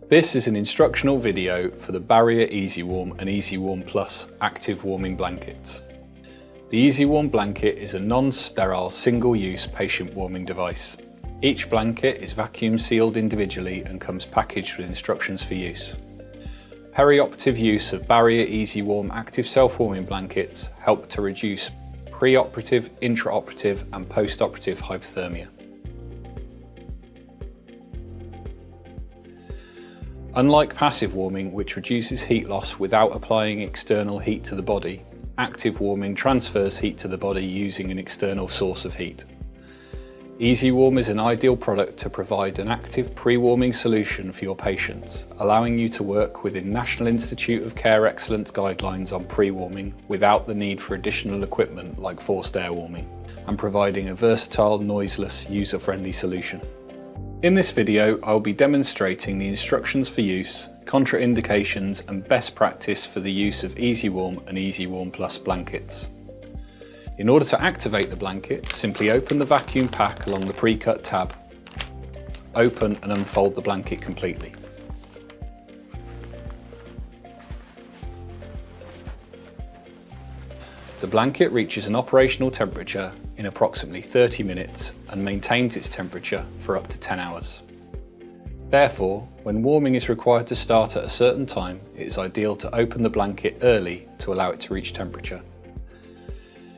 This is an instructional video for the Barrier EasyWarm and EasyWarm Plus active warming blankets. The EasyWarm blanket is a non-sterile single-use patient warming device. Each blanket is vacuum sealed individually and comes packaged with instructions for use. Peri-operative use of Barrier EasyWarm active self-warming blankets help to reduce pre-operative, intra-operative and post-operative hypothermia. Unlike passive warming, which reduces heat loss without applying external heat to the body, active warming transfers heat to the body using an external source of heat. EasyWarm is an ideal product to provide an active pre-warming solution for your patients, allowing you to work within National Institute of Care Excellence guidelines on pre-warming without the need for additional equipment like forced air warming, and providing a versatile, noiseless, user-friendly solution. In this video, I will be demonstrating the instructions for use, contraindications and best practice for the use of EasyWarm and EasyWarm Plus blankets. In order to activate the blanket, simply open the vacuum pack along the pre-cut tab, open and unfold the blanket completely. The blanket reaches an operational temperature in approximately 30 minutes and maintains its temperature for up to 10 hours. Therefore, when warming is required to start at a certain time, it is ideal to open the blanket early to allow it to reach temperature.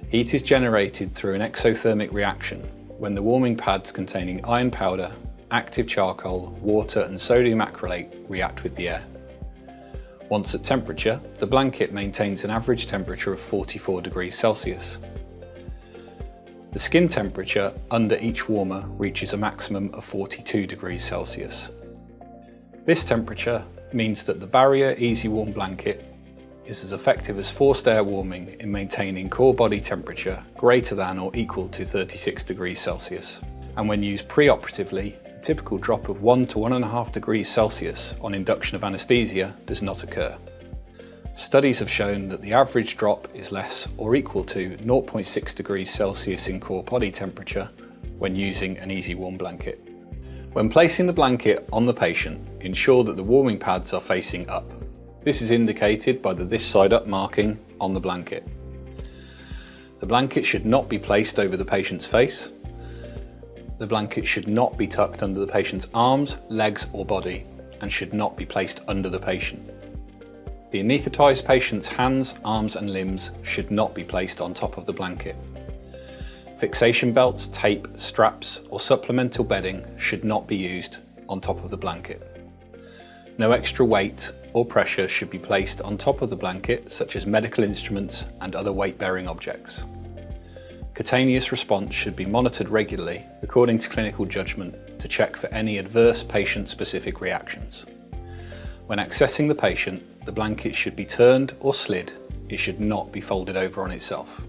Heat is generated through an exothermic reaction when the warming pads containing iron powder, active charcoal, water and sodium acrylate react with the air. Once at temperature, the blanket maintains an average temperature of 44 degrees Celsius. The skin temperature under each warmer reaches a maximum of 42 degrees Celsius. This temperature means that the Barrier EasyWarm blanket is as effective as forced air warming in maintaining core body temperature greater than or equal to 36 degrees Celsius. And when used pre-operatively, a typical drop of 1 to 1.5 degrees Celsius on induction of anaesthesia does not occur. Studies have shown that the average drop is less or equal to 0.6 degrees Celsius in core body temperature when using an EasyWarm blanket. When placing the blanket on the patient, ensure that the warming pads are facing up. This is indicated by the "this side up" marking on the blanket. The blanket should not be placed over the patient's face. The blanket should not be tucked under the patient's arms, legs or body, and should not be placed under the patient. The anaesthetised patient's hands, arms and limbs should not be placed on top of the blanket. Fixation belts, tape, straps or supplemental bedding should not be used on top of the blanket. No extra weight or pressure should be placed on top of the blanket, such as medical instruments and other weight-bearing objects. Cutaneous response should be monitored regularly according to clinical judgment to check for any adverse patient-specific reactions. When accessing the patient, the blanket should be turned or slid. It should not be folded over on itself.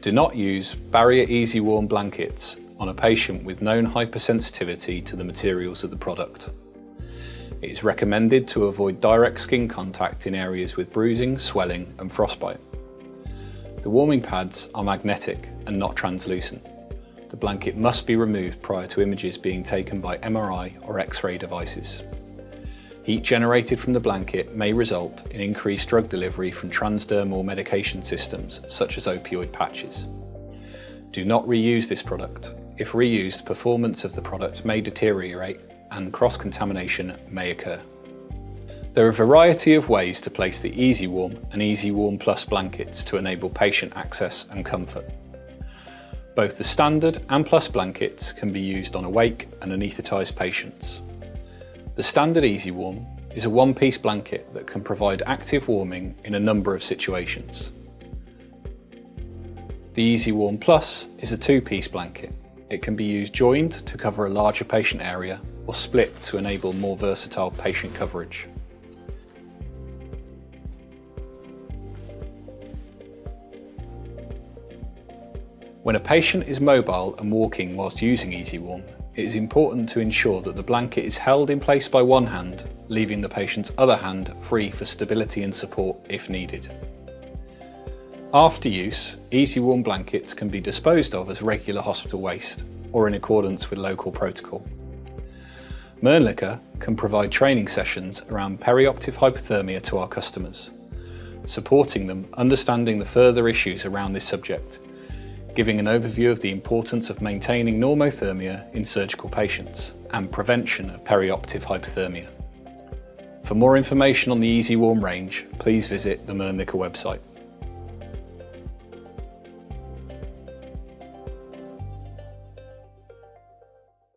Do not use Barrier EasyWarm blankets on a patient with known hypersensitivity to the materials of the product. It is recommended to avoid direct skin contact in areas with bruising, swelling and frostbite. The warming pads are magnetic and not translucent. The blanket must be removed prior to images being taken by MRI or X-ray devices. Heat generated from the blanket may result in increased drug delivery from transdermal medication systems such as opioid patches. Do not reuse this product. If reused, performance of the product may deteriorate and cross-contamination may occur. There are a variety of ways to place the EasyWarm and EasyWarm Plus blankets to enable patient access and comfort. Both the standard and Plus blankets can be used on awake and anaesthetised patients. The standard EasyWarm is a one-piece blanket that can provide active warming in a number of situations. The EasyWarm Plus is a two-piece blanket. It can be used joined to cover a larger patient area or split to enable more versatile patient coverage. When a patient is mobile and walking whilst using EasyWarm, it is important to ensure that the blanket is held in place by one hand, leaving the patient's other hand free for stability and support if needed. After use, EasyWarm blankets can be disposed of as regular hospital waste or in accordance with local protocol. Mölnlycke can provide training sessions around perioperative hypothermia to our customers, supporting them understanding the further issues around this subject, giving an overview of the importance of maintaining normothermia in surgical patients and prevention of perioperative hypothermia. For more information on the EasyWarm range, please visit the Mölnlycke website.